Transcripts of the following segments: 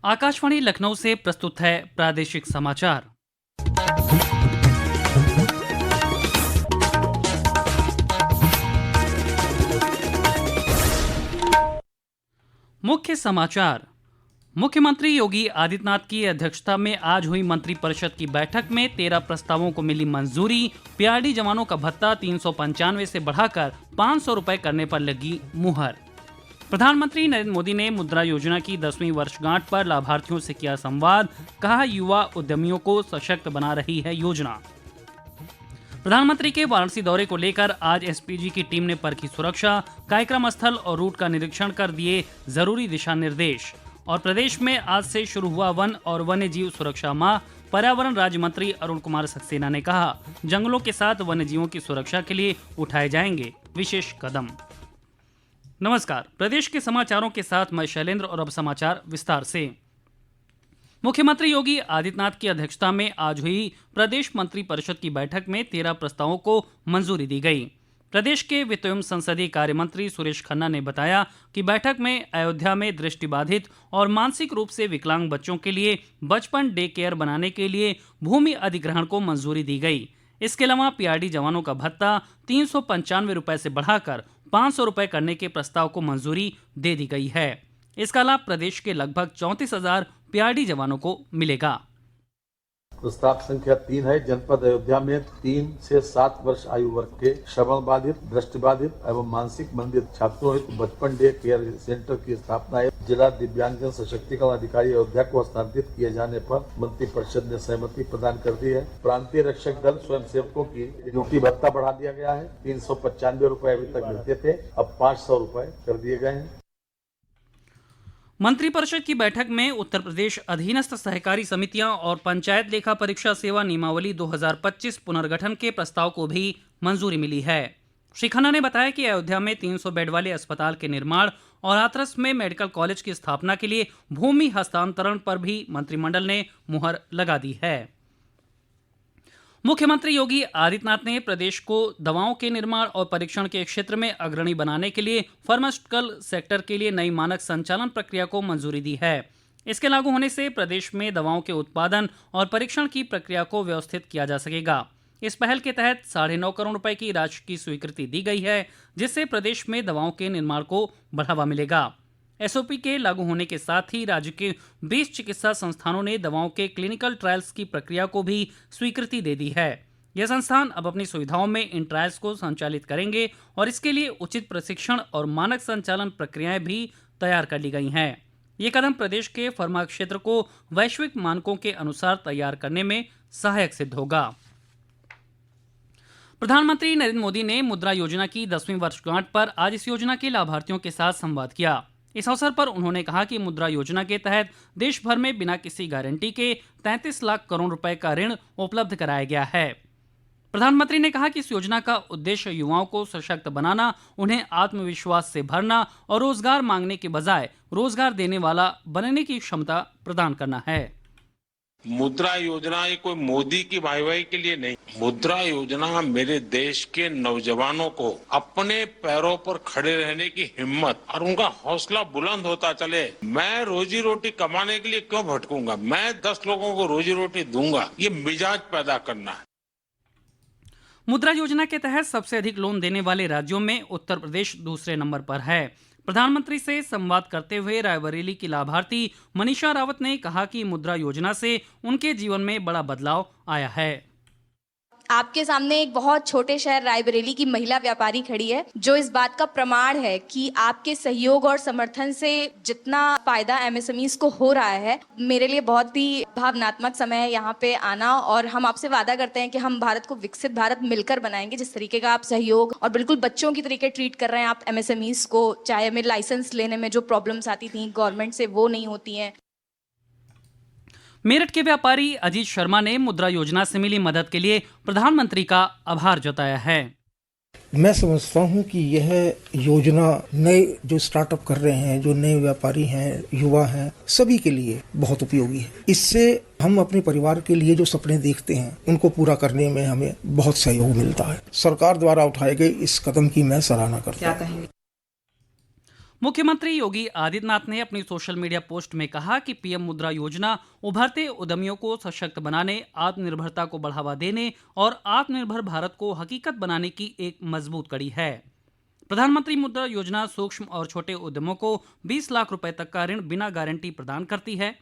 आकाशवाणी लखनऊ से प्रस्तुत है प्रादेशिक समाचार। मुख्य समाचार। मुख्यमंत्री योगी आदित्यनाथ की अध्यक्षता में आज हुई मंत्रिपरिषद की बैठक में 13 प्रस्तावों को मिली मंजूरी। पीआरडी जवानों का भत्ता 395 से बढ़ाकर 500 रुपए करने पर लगी मुहर। प्रधानमंत्री नरेंद्र मोदी ने मुद्रा योजना की 10वीं वर्षगांठ पर लाभार्थियों से किया संवाद। कहा, युवा उद्यमियों को सशक्त बना रही है योजना। प्रधानमंत्री के वाराणसी दौरे को लेकर आज एसपीजी की टीम ने परखी सुरक्षा, कार्यक्रम स्थल और रूट का निरीक्षण कर दिए जरूरी दिशा निर्देश। और प्रदेश में आज से शुरू हुआ वन और वन्य जीव सुरक्षा माह। पर्यावरण राज्य मंत्री अरुण कुमार सक्सेना ने कहा, जंगलों के साथ वन्य जीवों की सुरक्षा के लिए उठाए जाएंगे विशेष कदम। नमस्कार, प्रदेश के समाचारों के साथ मैं शैलेंद्र और अब समाचार विस्तार से। मुख्यमंत्री योगी आदित्यनाथ की अध्यक्षता में आज हुई प्रदेश मंत्रिपरिषद की बैठक में 13 प्रस्तावों को मंजूरी दी गई। प्रदेश के वित्त एवं संसदीय कार्य मंत्री सुरेश खन्ना ने बताया कि बैठक में अयोध्या में दृष्टिबाधित और मानसिक रूप से विकलांग बच्चों के लिए बचपन डे केयर बनाने के लिए भूमि अधिग्रहण को मंजूरी दी गई। इसके अलावा पीआरडी जवानों का भत्ता 395 रुपए से बढ़ाकर 500 रुपए करने के प्रस्ताव को मंजूरी दे दी गई है। इसका लाभ प्रदेश के लगभग 34,000 पीआरडी जवानों को मिलेगा। प्रस्ताव संख्या 3 है। जनपद अयोध्या में 3 से 7 वर्ष आयु वर्ग के श्रवण बाधित, दृष्टिबाधित एवं मानसिक मंदित छात्रों हेतु बचपन डे केयर सेंटर की स्थापना है। जिला दिव्यांगजन सशक्तिकरण अधिकारी अयोध्या को हस्तांतरित किए जाने पर मंत्रिपरिषद ने सहमति प्रदान कर दी है। प्रांतीय रक्षक दल स्वयं सेवकों की ड्यूटी भत्ता बढ़ा दिया गया है। 395 रुपए अभी तक मिलते थे, अब 500 रुपए कर दिए गए हैं। मंत्रिपरिषद की बैठक में उत्तर प्रदेश अधीनस्थ सहकारी समितियां और पंचायत लेखा परीक्षा सेवा नियमावली 2025 पुनर्गठन के प्रस्ताव को भी मंजूरी मिली है। श्री खन्ना ने बताया कि अयोध्या में 300 बेड वाले अस्पताल के निर्माण और हाथरस में मेडिकल कॉलेज की स्थापना के लिए भूमि हस्तांतरण पर भी मंत्रिमंडल ने मुहर लगा दी है। मुख्यमंत्री योगी आदित्यनाथ ने प्रदेश को दवाओं के निर्माण और परीक्षण के क्षेत्र में अग्रणी बनाने के लिए फार्मास्यूटिकल सेक्टर के लिए नई मानक संचालन प्रक्रिया को मंजूरी दी है। इसके लागू होने से प्रदेश में दवाओं के उत्पादन और परीक्षण की प्रक्रिया को व्यवस्थित किया जा सकेगा। इस पहल के तहत 9.5 करोड़ रुपए की राशि की स्वीकृति दी गई है, जिससे प्रदेश में दवाओं के निर्माण को बढ़ावा मिलेगा। एसओपी के लागू होने के साथ ही राज्य के 20 चिकित्सा संस्थानों ने दवाओं के क्लिनिकल ट्रायल्स की प्रक्रिया को भी स्वीकृति दे दी है। यह संस्थान अब अपनी सुविधाओं में इन ट्रायल्स को संचालित करेंगे और इसके लिए उचित प्रशिक्षण और मानक संचालन प्रक्रियाएं भी तैयार कर ली गई हैं। ये कदम प्रदेश के फार्मा क्षेत्र को वैश्विक मानकों के अनुसार तैयार करने में सहायक सिद्ध होगा। प्रधानमंत्री नरेंद्र मोदी ने मुद्रा योजना की 10वीं वर्षगांठ पर आज इस योजना के लाभार्थियों के साथ संवाद किया। इस अवसर पर उन्होंने कहा कि मुद्रा योजना के तहत देश भर में बिना किसी गारंटी के 33 लाख करोड़ रुपए का ऋण उपलब्ध कराया गया है। प्रधानमंत्री ने कहा कि इस योजना का उद्देश्य युवाओं को सशक्त बनाना, उन्हें आत्मविश्वास से भरना और रोजगार मांगने के बजाय रोजगार देने वाला बनने की क्षमता प्रदान करना है। मुद्रा योजना ये कोई मोदी की वाहवाही के लिए नहीं। मुद्रा योजना मेरे देश के नौजवानों को अपने पैरों पर खड़े रहने की हिम्मत और उनका हौसला बुलंद होता चले। मैं रोजी रोटी कमाने के लिए क्यों भटकूंगा, मैं 10 लोगों को रोजी रोटी दूंगा, ये मिजाज पैदा करना है। मुद्रा योजना के तहत सबसे अधिक लोन देने वाले राज्यों में उत्तर प्रदेश दूसरे नंबर पर है। प्रधानमंत्री से संवाद करते हुए रायबरेली की लाभार्थी मनीषा रावत ने कहा कि मुद्रा योजना से उनके जीवन में बड़ा बदलाव आया है। आपके सामने एक बहुत छोटे शहर रायबरेली की महिला व्यापारी खड़ी है, जो इस बात का प्रमाण है कि आपके सहयोग और समर्थन से जितना फायदा एमएसएमईज को हो रहा है, मेरे लिए बहुत ही भावनात्मक समय है यहाँ पे आना। और हम आपसे वादा करते हैं कि हम भारत को विकसित भारत मिलकर बनाएंगे। जिस तरीके का आप सहयोग और बिल्कुल बच्चों की तरीके ट्रीट कर रहे हैं आप एमएसएमईज को, चाहे हमें लाइसेंस लेने में जो प्रॉब्लम्स आती थी गवर्नमेंट से, वो नहीं होती हैं। मेरठ के व्यापारी अजीत शर्मा ने मुद्रा योजना से मिली मदद के लिए प्रधानमंत्री का आभार जताया है। मैं समझता हूं कि यह योजना नए जो स्टार्टअप कर रहे हैं, जो नए व्यापारी हैं, युवा हैं, सभी के लिए बहुत उपयोगी है। इससे हम अपने परिवार के लिए जो सपने देखते हैं उनको पूरा करने में हमें बहुत सहयोग मिलता है। सरकार द्वारा उठाए गए इस कदम की मैं सराहना करता हूं। मुख्यमंत्री योगी आदित्यनाथ ने अपनी सोशल मीडिया पोस्ट में कहा कि पीएम मुद्रा योजना उभरते उद्यमियों को सशक्त बनाने, आत्मनिर्भरता को बढ़ावा देने और आत्मनिर्भर भारत को हकीकत बनाने की एक मजबूत कड़ी है। प्रधानमंत्री मुद्रा योजना सूक्ष्म और छोटे उद्यमों को 20 लाख रुपए तक का ऋण बिना गारंटी प्रदान करती है।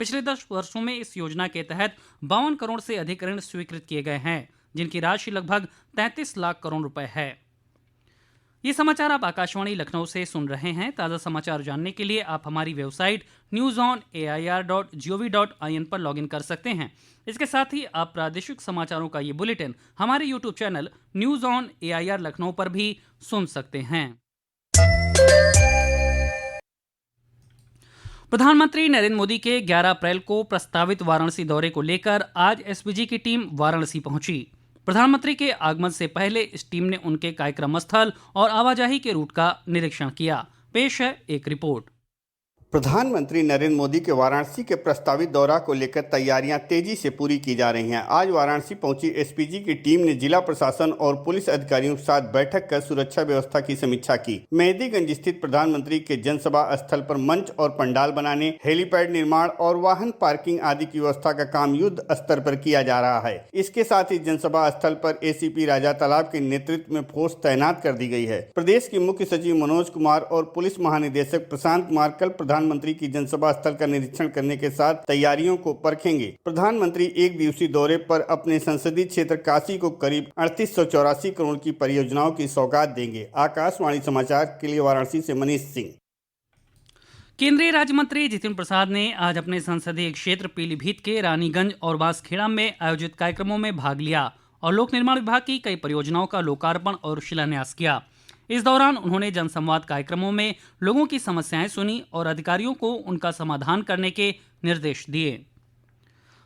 पिछले 10 वर्षों में इस योजना के तहत 52 करोड़ से अधिक ऋण स्वीकृत किए गए हैं, जिनकी राशि लगभग 33 लाख करोड़ रुपए है। ये समाचार आप आकाशवाणी लखनऊ से सुन रहे हैं। ताज़ा समाचार जानने के लिए आप हमारी वेबसाइट newsonair.gov.in पर लॉगिन कर सकते हैं। इसके साथ ही आप प्रादेशिक समाचारों का ये बुलेटिन हमारे YouTube channel news on AIR Lucknow पर भी सुन सकते हैं। प्रधानमंत्री नरेंद्र मोदी के 11 अप्रैल को प्रस्तावित वाराणसी दौरे को लेकर आज एसपीजी की टीम वाराणसी पहुंची। प्रधानमंत्री के आगमन से पहले इस टीम ने उनके कार्यक्रम स्थल और आवाजाही के रूट का निरीक्षण किया। पेश है एक रिपोर्ट। प्रधानमंत्री नरेंद्र मोदी के वाराणसी के प्रस्तावित दौरा को लेकर तैयारियां तेजी से पूरी की जा रही हैं। आज वाराणसी पहुंची एसपीजी की टीम ने जिला प्रशासन और पुलिस अधिकारियों के साथ बैठक कर सुरक्षा व्यवस्था की समीक्षा की। मेहंदीगंज स्थित प्रधानमंत्री के जनसभा स्थल पर मंच और पंडाल बनाने, हेलीपैड निर्माण और वाहन पार्किंग आदि की व्यवस्था का काम युद्ध स्तर पर किया जा रहा है। इसके साथ ही जनसभा स्थल पर एसीपी राजा तालाब के नेतृत्व में फोर्स तैनात कर दी गई है। प्रदेश के मुख्य सचिव मनोज कुमार और पुलिस महानिदेशक प्रशांत कुमार कल प्रधानमंत्री की जनसभा स्थल का निरीक्षण करने के साथ तैयारियों को परखेंगे। प्रधानमंत्री एक दिवसीय दौरे पर अपने संसदीय क्षेत्र काशी को करीब 3884 करोड़ की परियोजनाओं की सौगात देंगे। आकाशवाणी समाचार के लिए वाराणसी से मनीष सिंह। केंद्रीय राज्य मंत्री जितिन प्रसाद ने आज अपने संसदीय क्षेत्र पीलीभीत के रानीगंज और बांसखेड़ा में आयोजित कार्यक्रमों में भाग लिया और लोक निर्माण विभाग की कई परियोजनाओं का लोकार्पण और शिलान्यास किया। इस दौरान उन्होंने जनसंवाद कार्यक्रमों में लोगों की समस्याएं सुनी और अधिकारियों को उनका समाधान करने के निर्देश दिए।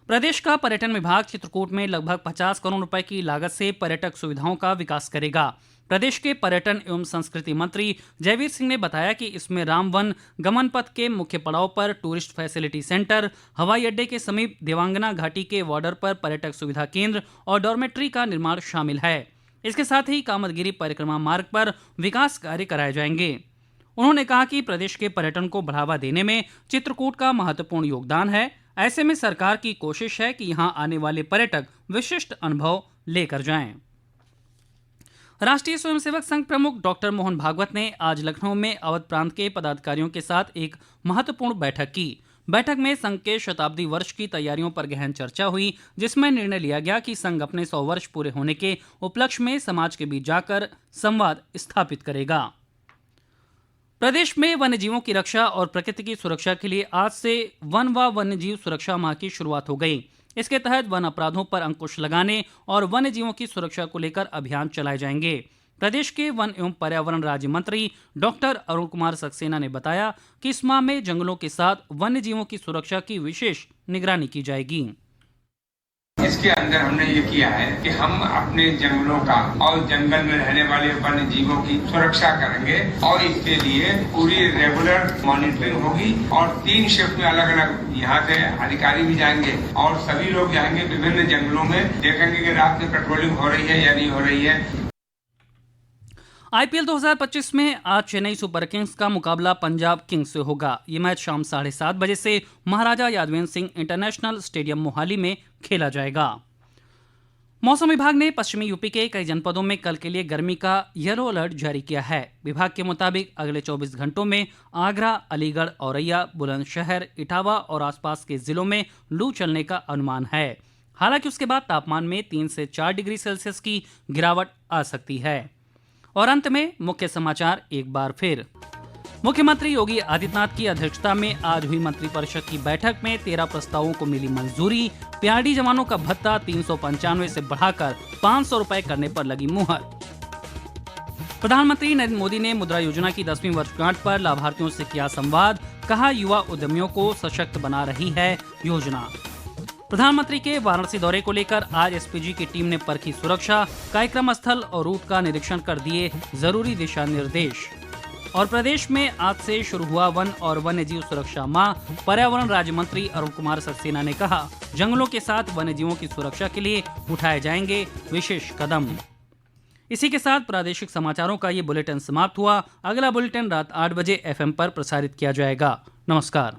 प्रदेश का पर्यटन विभाग चित्रकूट में लगभग 50 करोड़ रुपए की लागत से पर्यटक सुविधाओं का विकास करेगा। प्रदेश के पर्यटन एवं संस्कृति मंत्री जयवीर सिंह ने बताया कि इसमें रामवन गमन पथ के मुख्य पड़ाव पर टूरिस्ट फैसिलिटी सेंटर, हवाई अड्डे के समीप देवांगना घाटी के बॉर्डर पर पर्यटक सुविधा केंद्र और डॉर्मेट्री का निर्माण शामिल है। इसके साथ ही कामतगिरी परिक्रमा मार्ग पर विकास कार्य कराए जाएंगे। उन्होंने कहा कि प्रदेश के पर्यटन को बढ़ावा देने में चित्रकूट का महत्वपूर्ण योगदान है। ऐसे में सरकार की कोशिश है कि यहां आने वाले पर्यटक विशिष्ट अनुभव लेकर जाएं। राष्ट्रीय स्वयंसेवक संघ प्रमुख डॉक्टर मोहन भागवत ने आज लखनऊ में अवध प्रांत के पदाधिकारियों के साथ एक महत्वपूर्ण बैठक की। बैठक में संघ के शताब्दी वर्ष की तैयारियों पर गहन चर्चा हुई, जिसमें निर्णय लिया गया कि संघ अपने 100 वर्ष पूरे होने के उपलक्ष्य में समाज के बीच जाकर संवाद स्थापित करेगा। प्रदेश में वन्यजीवों की रक्षा और प्रकृति की सुरक्षा के लिए आज से वन व वन्यजीव सुरक्षा माह की शुरुआत हो गई। इसके तहत वन अपराधों पर अंकुश लगाने और वन्यजीवों की सुरक्षा को लेकर अभियान चलाए जाएंगे। प्रदेश के वन एवं पर्यावरण राज्य मंत्री डॉक्टर अरुण कुमार सक्सेना ने बताया कि इस माह में जंगलों के साथ वन्य जीवों की सुरक्षा की विशेष निगरानी की जाएगी। इसके अंदर हमने ये किया है कि हम अपने जंगलों का और जंगल में रहने वाले वन्य जीवों की सुरक्षा करेंगे और इसके लिए पूरी रेगुलर मॉनिटरिंग होगी और 3 शिफ्ट में अलग अलग यहाँ से अधिकारी भी जाएंगे और सभी लोग जाएंगे विभिन्न जंगलों में, देखेंगे कि रात में पेट्रोलिंग हो रही है या नहीं हो रही है। आईपीएल 2025 में आज चेन्नई सुपर किंग्स का मुकाबला पंजाब किंग्स से होगा। ये मैच शाम 7:30 बजे से महाराजा यादवेंद्र सिंह इंटरनेशनल स्टेडियम मोहाली में खेला जाएगा। मौसम विभाग ने पश्चिमी यूपी के कई जनपदों में कल के लिए गर्मी का येलो अलर्ट जारी किया है। विभाग के मुताबिक अगले 24 घंटों में आगरा, अलीगढ़, औरैया, बुलंदशहर, इटावा और आसपास के जिलों में लू चलने का अनुमान है। हालांकि उसके बाद तापमान में 3 से 4 डिग्री सेल्सियस की गिरावट आ सकती है। और अंत में मुख्य समाचार एक बार फिर। मुख्यमंत्री योगी आदित्यनाथ की अध्यक्षता में आज हुई मंत्रिपरिषद की बैठक में 13 प्रस्तावों को मिली मंजूरी। पीआरडी जवानों का भत्ता 395 से बढ़ाकर 500 रुपए करने पर लगी मुहर। प्रधानमंत्री नरेंद्र मोदी ने मुद्रा योजना की 10वीं वर्षगांठ पर लाभार्थियों से किया संवाद। कहा, युवा उद्यमियों को सशक्त बना रही है योजना। प्रधानमंत्री के वाराणसी दौरे को लेकर आज एसपीजी की टीम ने परखी सुरक्षा, कार्यक्रम स्थल और रूट का निरीक्षण कर दिए जरूरी दिशा निर्देश। और प्रदेश में आज से शुरू हुआ वन और वन्यजीव सुरक्षा माह। पर्यावरण राज्य मंत्री अरुण कुमार सक्सेना ने कहा, जंगलों के साथ वन्यजीवों की सुरक्षा के लिए उठाए जाएंगे विशेष कदम। इसी के साथ प्रादेशिक समाचारों का ये बुलेटिन समाप्त हुआ। अगला बुलेटिन रात 8 बजे FM पर प्रसारित किया जाएगा। नमस्कार।